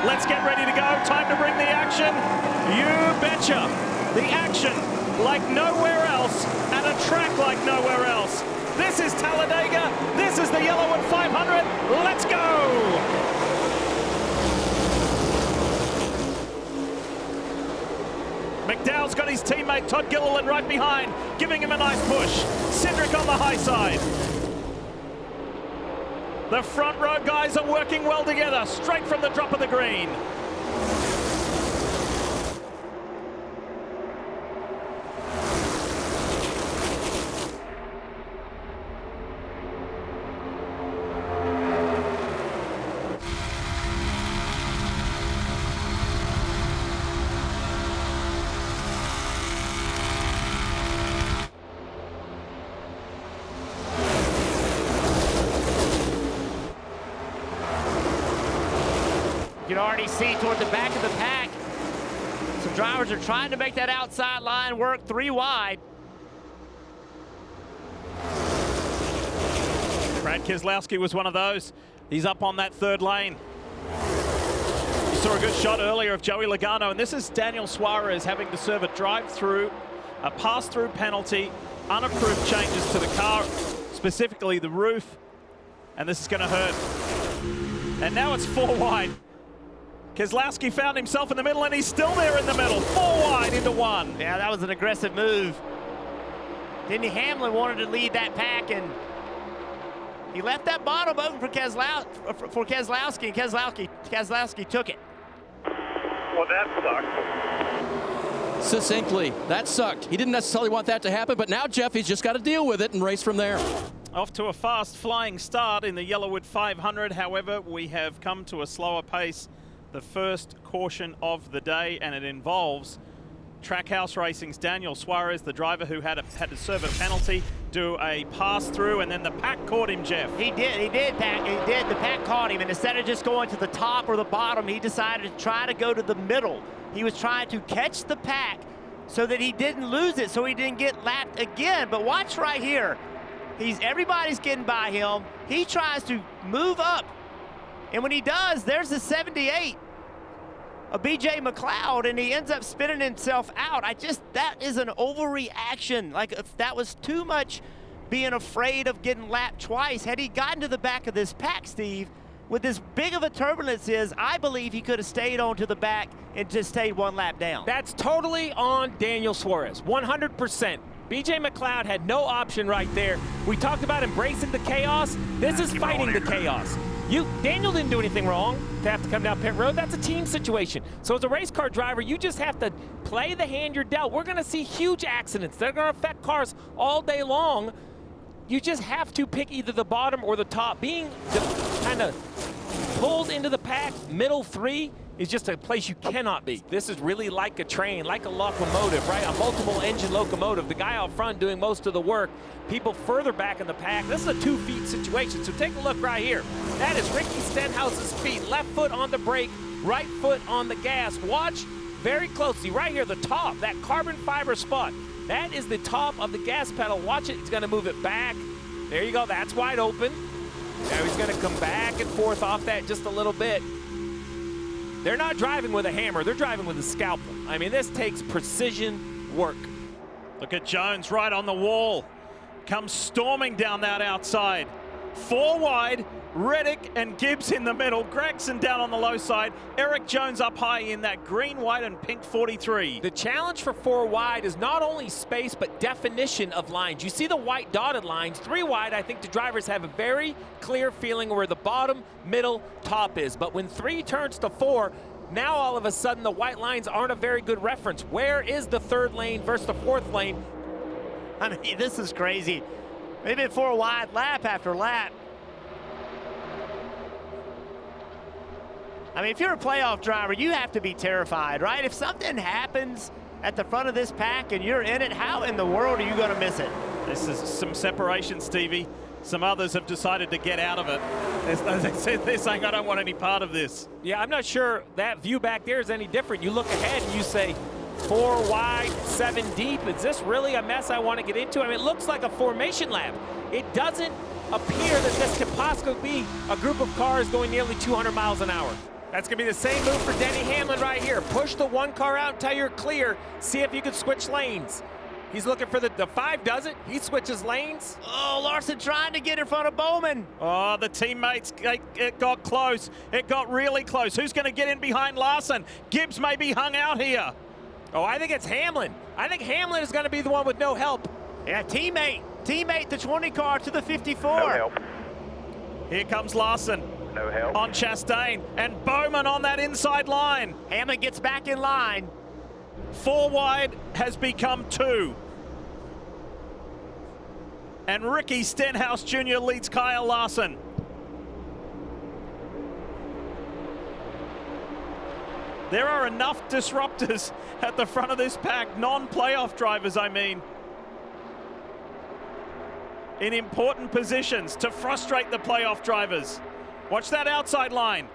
Let's get ready to go. Time to bring the action. You betcha. The action like nowhere else at a track like nowhere else. This is Talladega. This is the YellaWood 500. Let's go. McDowell's got his teammate Todd Gilliland right behind, giving him a nice push. Cindric on the high side. The front row guys are working well together, straight from the drop of the green. You can already see toward the back of the pack, some drivers are trying to make that outside line work 3 wide. Brad Keselowski was one of those. He's up on that third lane. You saw a good shot earlier of Joey Logano, and this is Daniel Suarez having to serve a drive-through, a pass-through penalty, unapproved changes to the car, specifically the roof, and this is going to hurt. And now it's 4 wide. Keselowski found himself in the middle, and he's still there in the middle. 4 wide into 1. Yeah, that was an aggressive move. Denny Hamlin wanted to lead that pack, and he left that bottom open for Keselowski, and Keselowski took it. Well, that sucked. Succinctly, that sucked. He didn't necessarily want that to happen, but now, Jeff, he's just got to deal with it and race from there. Off to a fast flying start in the YellaWood 500. However, we have come to a slower pace. The first caution of the day, and it involves Trackhouse Racing's Daniel Suarez, the driver who had to serve a penalty, do a pass through, and then the pack caught him, Jeff. He did, Pat. He did. The pack caught him, and instead of just going to the top or the bottom, he decided to try to go to the middle. He was trying to catch the pack so that he didn't lose it, so he didn't get lapped again. But watch right here. Everybody's getting by him. He tries to move up. And when he does, there's the 78 of BJ McLeod, and he ends up spinning himself out. That is an overreaction. Like, if that was too much being afraid of getting lapped twice. Had he gotten to the back of this pack, Steve, with as big of a turbulence is, I believe he could have stayed on to the back and just stayed 1 lap down. That's totally on Daniel Suarez, 100%. BJ McLeod had no option right there. We talked about embracing the chaos. This is fighting the chaos. Daniel didn't do anything wrong to have to come down pit road. That's a team situation. So as a race car driver, you just have to play the hand you're dealt. We're going to see huge accidents. They're going to affect cars all day long. You just have to pick either the bottom or the top. Being kind of pulled into the pack, middle 3, is just a place you cannot be. This is really like a train, like a locomotive, right? A multiple engine locomotive. The guy out front doing most of the work. People further back in the pack. This is a 2-feet situation. So take a look right here. That is Ricky Stenhouse's feet. Left foot on the brake, right foot on the gas. Watch very closely. Right here, the top, that carbon fiber spot. That is the top of the gas pedal. Watch it. He's going to move it back. There you go. That's wide open. Now he's going to come back and forth off that just a little bit. They're not driving with a hammer. They're driving with a scalpel. I mean, this takes precision work. Look at Jones right on the wall. Comes storming down that outside. 4 wide, Reddick and Gibbs in the middle. Gregson down on the low side. Eric Jones up high in that green, white, and pink 43. The challenge for 4 wide is not only space, but definition of lines. You see the white dotted lines. 3 wide, I think the drivers have a very clear feeling where the bottom, middle, top is. But when 3 turns to 4, now all of a sudden the white lines aren't a very good reference. Where is the 3rd lane versus the 4th lane? I mean, this is crazy. They've been 4 wide lap after lap. I mean, if you're a playoff driver, you have to be terrified, right? If something happens at the front of this pack and you're in it, how in the world are you going to miss it? This is some separation, Stevie. Some others have decided to get out of it. They're saying, I don't want any part of this. Yeah, I'm not sure that view back there is any different. You look ahead and you say, 4 wide, 7 deep. Is this really a mess I want to get into? I mean, it looks like a formation lap. It doesn't appear that this could possibly be a group of cars going nearly 200 miles an hour. That's going to be the same move for Denny Hamlin right here. Push the one car out until you're clear. See if you can switch lanes. He's looking for the 5 does it. He switches lanes. Oh, Larson trying to get in front of Bowman. Oh, the teammates, it got close. It got really close. Who's going to get in behind Larson? Gibbs may be hung out here. Oh, I think it's Hamlin. I think Hamlin is going to be the one with no help. Yeah, teammate, the 20 car to the 54. No help. Here comes Larson. No help. On Chastain, and Bowman on that inside line. Hamlin gets back in line. 4 wide has become 2. And Ricky Stenhouse Jr. leads Kyle Larson. There are enough disruptors at the front of this pack, non-playoff drivers, I mean, in important positions to frustrate the playoff drivers. Watch that outside line.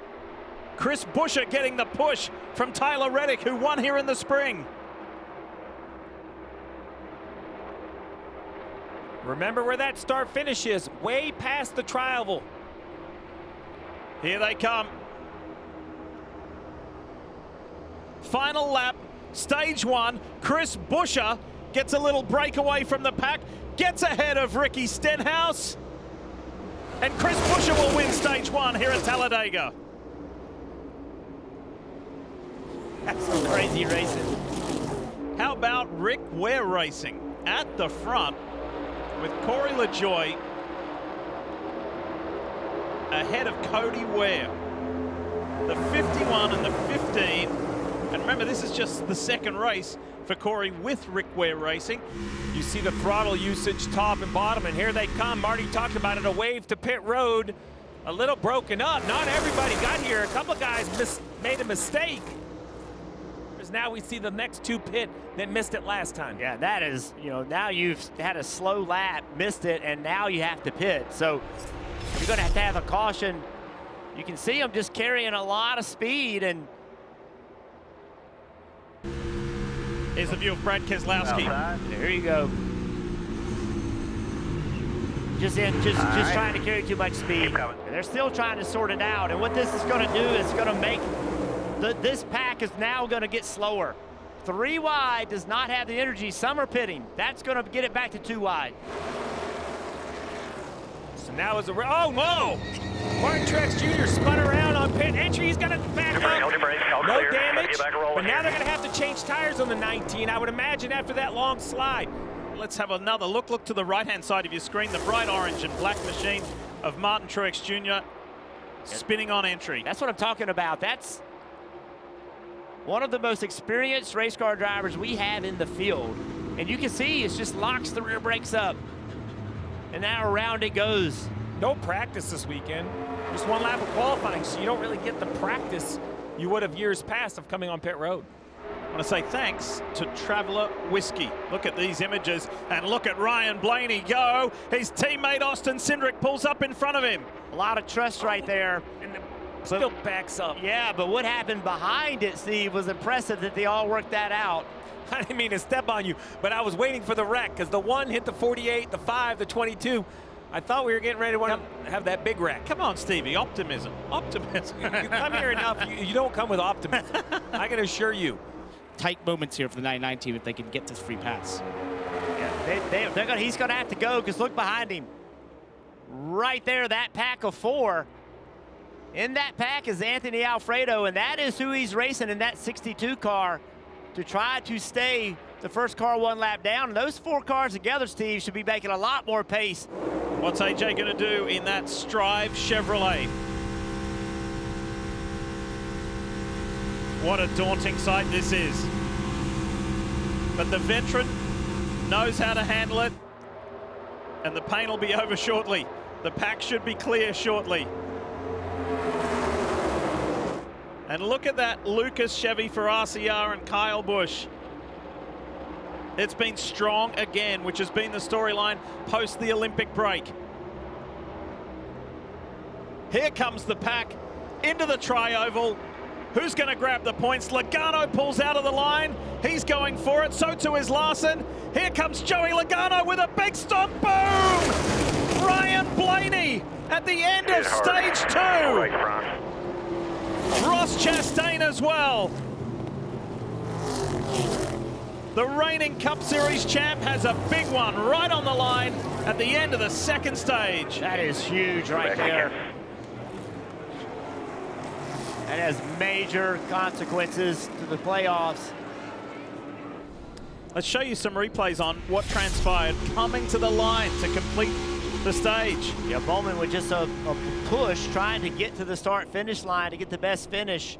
Chris Buescher getting the push from Tyler Reddick, who won here in the spring. Remember where that start finish is, way past the tri-oval. Here they come. Final lap, stage 1. Chris Buescher gets a little breakaway from the pack, gets ahead of Ricky Stenhouse. And Chris Buescher will win stage 1 here at Talladega. That's some crazy racing. How about Rick Ware Racing at the front with Corey LaJoie ahead of Cody Ware. The 51 and the 15. And remember, this is just the second race for Corey with Rick Ware Racing. You see the throttle usage top and bottom, and here they come. Marty talked about it, a wave to pit road. A little broken up. Not everybody got here. A couple guys made a mistake. Now we see the next 2 pit that missed it last time. Yeah, that is, now you've had a slow lap, missed it, and now you have to pit. So you're going to have a caution. You can see them just carrying a lot of speed. And here's the view of Brad Keselowski. There you go. Just trying to carry too much speed. And they're still trying to sort it out. And what this is going to do is going to make this pack is now going to get slower. 3 wide does not have the energy. Some are pitting. That's going to get it back to 2 wide. So now is oh no! Martin Truex Jr. spun around on pit entry. He's going to back up. No damage. But now they're going to have to change tires on the 19. I would imagine after that long slide. Let's have another look. Look to the right-hand side of your screen. The bright orange and black machine of Martin Truex Jr. spinning on entry. That's what I'm talking about. That's one of the most experienced race car drivers we have in the field. And you can see it just locks the rear brakes up. And now around it goes. No practice this weekend. Just 1 lap of qualifying, so you don't really get the practice you would have years past of coming on pit road. I want to say thanks to Traveller Whiskey. Look at these images, and look at Ryan Blaney go. His teammate Austin Cindric pulls up in front of him. A lot of trust right there. And still backs up. Yeah, but what happened behind it, Steve, was impressive that they all worked that out. I didn't mean to step on you, but I was waiting for the wreck because the 1 hit the 48, the 5, the 22. I thought we were getting ready to have that big wreck. Come on, Stevie, optimism. Optimism. You come here enough, you don't come with optimism. I can assure you. Tight moments here for the 99 team if they can get this free pass. Yeah, he's going to have to go because look behind him. Right there, that pack of 4. In that pack is Anthony Alfredo, and that is who he's racing in that 62 car to try to stay the first car 1 lap down. And those 4 cars together, Steve, should be making a lot more pace. What's AJ going to do in that Strive Chevrolet? What a daunting sight this is. But the veteran knows how to handle it, and the pain will be over shortly. The pack should be clear shortly. And look at that Lucas Chevy for RCR and Kyle Busch. It's been strong again, which has been the storyline post the Olympic break. Here comes the pack into the tri-oval. Who's going to grab the points? Logano pulls out of the line. He's going for it. So too is Larson. Here comes Joey Logano with a big stomp. Boom! Ryan Blaney at the end of stage 2. Ross Chastain as well. The reigning Cup Series champ has a big one right on the line at the end of the second stage. That is huge right there. That has major consequences to the playoffs. Let's show you some replays on what transpired coming to the line to complete the stage. Yeah, Bowman with just a push trying to get to the start-finish line to get the best finish.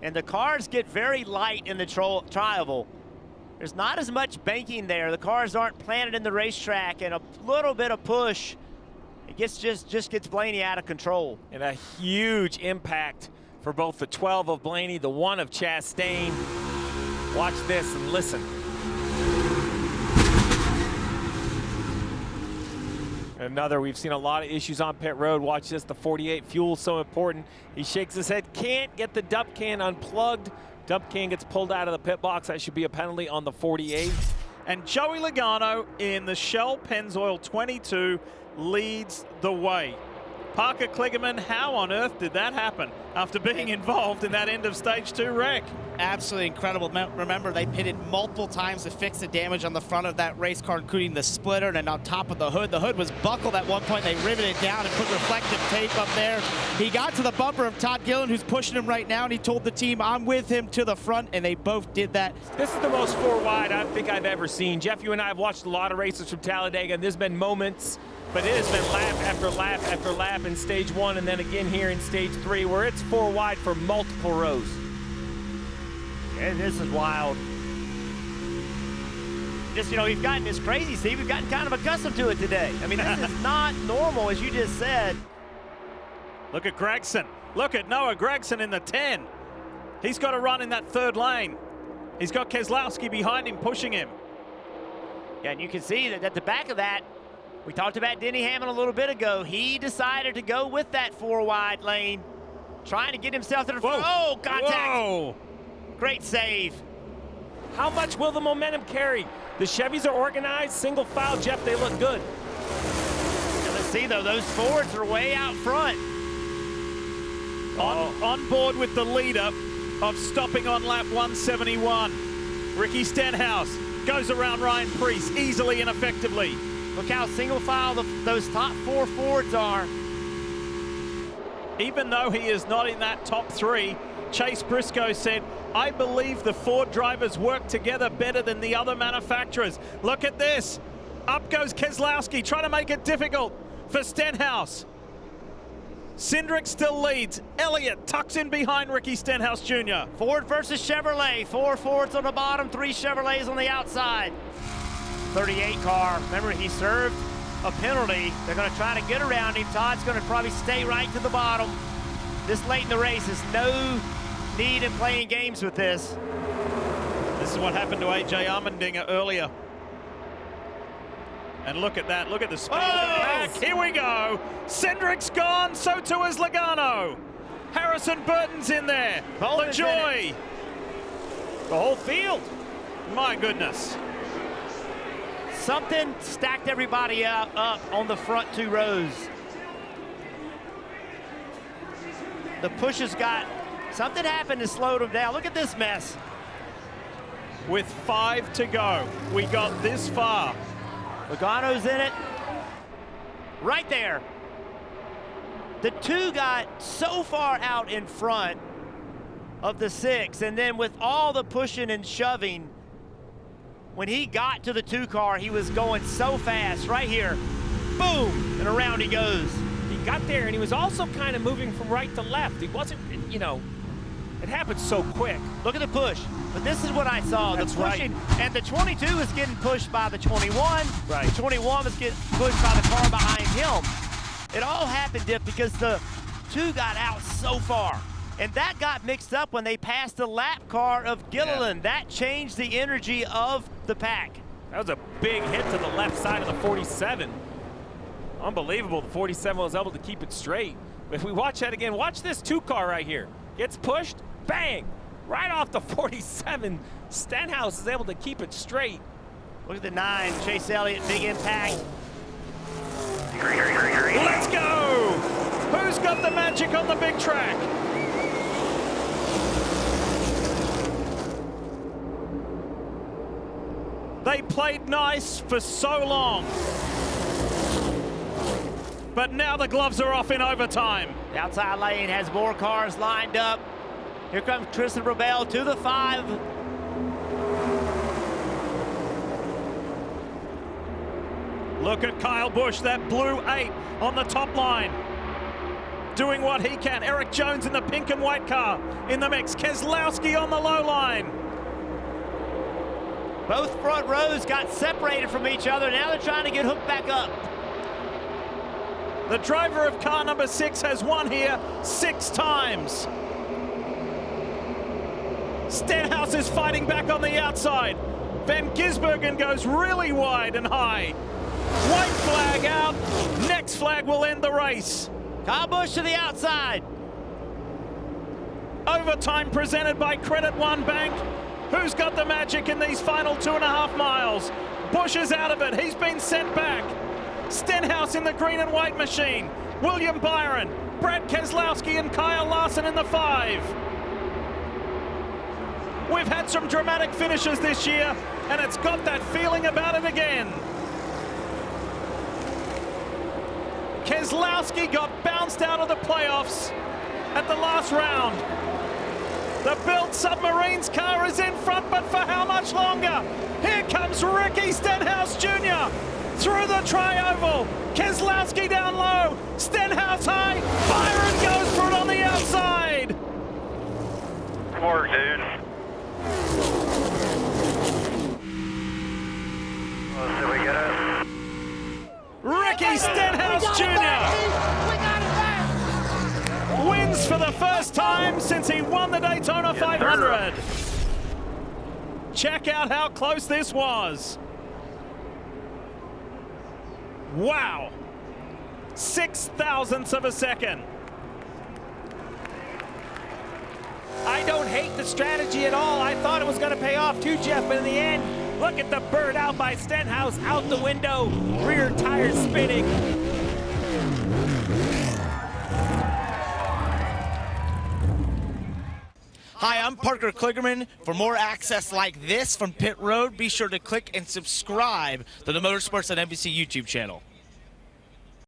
And the cars get very light in the tri-oval. There's not as much banking there. The cars aren't planted in the racetrack, and a little bit of push, it gets just gets Blaney out of control. And a huge impact for both the 12 of Blaney, the 1 of Chastain. Watch this and listen. Another, we've seen a lot of issues on pit road. Watch this, the 48 fuel so important. He shakes his head, can't get the dump can unplugged. Dump can gets pulled out of the pit box. That should be a penalty on the 48. And Joey Logano in the Shell Pennzoil 22 leads the way. Parker Kligerman, how on earth did that happen after being involved in that end of stage 2 wreck? Absolutely incredible. Remember, they pitted multiple times to fix the damage on the front of that race car, including the splitter and on top of the hood. The hood was buckled at one point. They riveted it down and put reflective tape up there. He got to the bumper of Todd Gillen, who's pushing him right now, and he told the team, I'm with him to the front, and they both did that. This is the most 4 wide I think I've ever seen. Jeff, you and I have watched a lot of races from Talladega, and there's been moments, but it has been lap after lap after lap in stage 1 and then again here in stage 3 where it's 4 wide for multiple rows. And this is wild. Just, you know, we've gotten this crazy, Steve. We've gotten kind of accustomed to it today. I mean, this is not normal, as you just said. Look at Gregson. Look at Noah Gregson in the 10. He's got to run in that 3rd lane. He's got Keselowski behind him, pushing him. Yeah, and you can see that at the back of that, we talked about Denny Hamlin a little bit ago. He decided to go with that 4 wide lane, trying to get himself to the front. Oh, contact. Whoa. Great save. How much will the momentum carry? The Chevys are organized, single file, Jeff, they look good. And let's see, though, those Fords are way out front. On board with the leader of stopping on lap 171. Ricky Stenhouse goes around Ryan Preece easily and effectively. Look how single file those top 4 Fords are. Even though he is not in that top 3, Chase Briscoe said, I believe the Ford drivers work together better than the other manufacturers. Look at this. Up goes Keselowski, trying to make it difficult for Stenhouse. Cindric still leads. Elliott tucks in behind Ricky Stenhouse Jr. Ford versus Chevrolet. 4 Fords on the bottom, 3 Chevrolets on the outside. 38 car. Remember, he served a penalty. They're going to try to get around him. Todd's going to probably stay right to the bottom. This late in the race is no need in playing games with this. This is what happened to A.J. Allmendinger earlier. And look at that. Look at the speed of the pack. Here we go. Cindric's gone. So too is Logano. Harrison Burton's in there. LaJoy. The whole field. My goodness. Something stacked everybody up on the front 2 rows. The pushes got, something happened to slow them down. Look at this mess. With 5 to go, we got this far. Logano's in it. Right there. The 2 got so far out in front of the 6, and then with all the pushing and shoving, when he got to the 2 car, he was going so fast. Right here, boom, and around he goes. He got there, and he was also kind of moving from right to left. He wasn't, you know, it happened so quick. Look at the push. But this is what I saw. That's the pushing, right. And the 22 is getting pushed by the 21. Right. The 21 was getting pushed by the car behind him. It all happened, Dick, because the 2 got out so far. And that got mixed up when they passed the lap car of Gilliland. Yeah. That changed the energy of the pack. That was a big hit to the left side of the 47. Unbelievable, the 47 was able to keep it straight. If we watch that again, watch this 2 car right here. Gets pushed, bang, right off the 47. Stenhouse is able to keep it straight. Look at the 9, Chase Elliott, big impact. Let's go! Who's got the magic on the big track? They played nice for so long. But now the gloves are off in overtime. The outside lane has more cars lined up. Here comes Tristan Rebel to the 5. Look at Kyle Busch, that blue 8 on the top line. Doing what he can. Eric Jones in the pink and white car in the mix. Keselowski on the low line. Both front rows got separated from each other. Now they're trying to get hooked back up. The driver of car number 6 has won here 6 times. Stenhouse is fighting back on the outside. Van Gisbergen goes really wide and high. White flag out. Next flag will end the race. Kyle Busch to the outside. Overtime presented by Credit One Bank. Who's got the magic in these final 2.5 miles? Busch is out of it. He's been sent back. Stenhouse in the green and white machine. William Byron, Brad Keselowski, and Kyle Larson in the 5. We've had some dramatic finishes this year, and it's got that feeling about it again. Keselowski got bounced out of the playoffs at the last round. The Built Submarines car is in front, but for how much longer? Here comes Ricky Stenhouse Jr. through the tri-oval. Keselowski down low, Stenhouse high. Byron goes for it on the outside. Good work, dude. Let's see if we get it. Ricky Stenhouse Jr. wins for the first time since he won the Daytona 500. Check out how close this was. Wow. 0.06 of a second. I don't hate the strategy at all. I thought it was going to pay off too, Jeff, but in the end, look at the bird out by Stenhouse, out the window, rear tires spinning. Hi, I'm Parker Kligerman. For more access like this from Pit Road, be sure to click and subscribe to the Motorsports on NBC YouTube channel.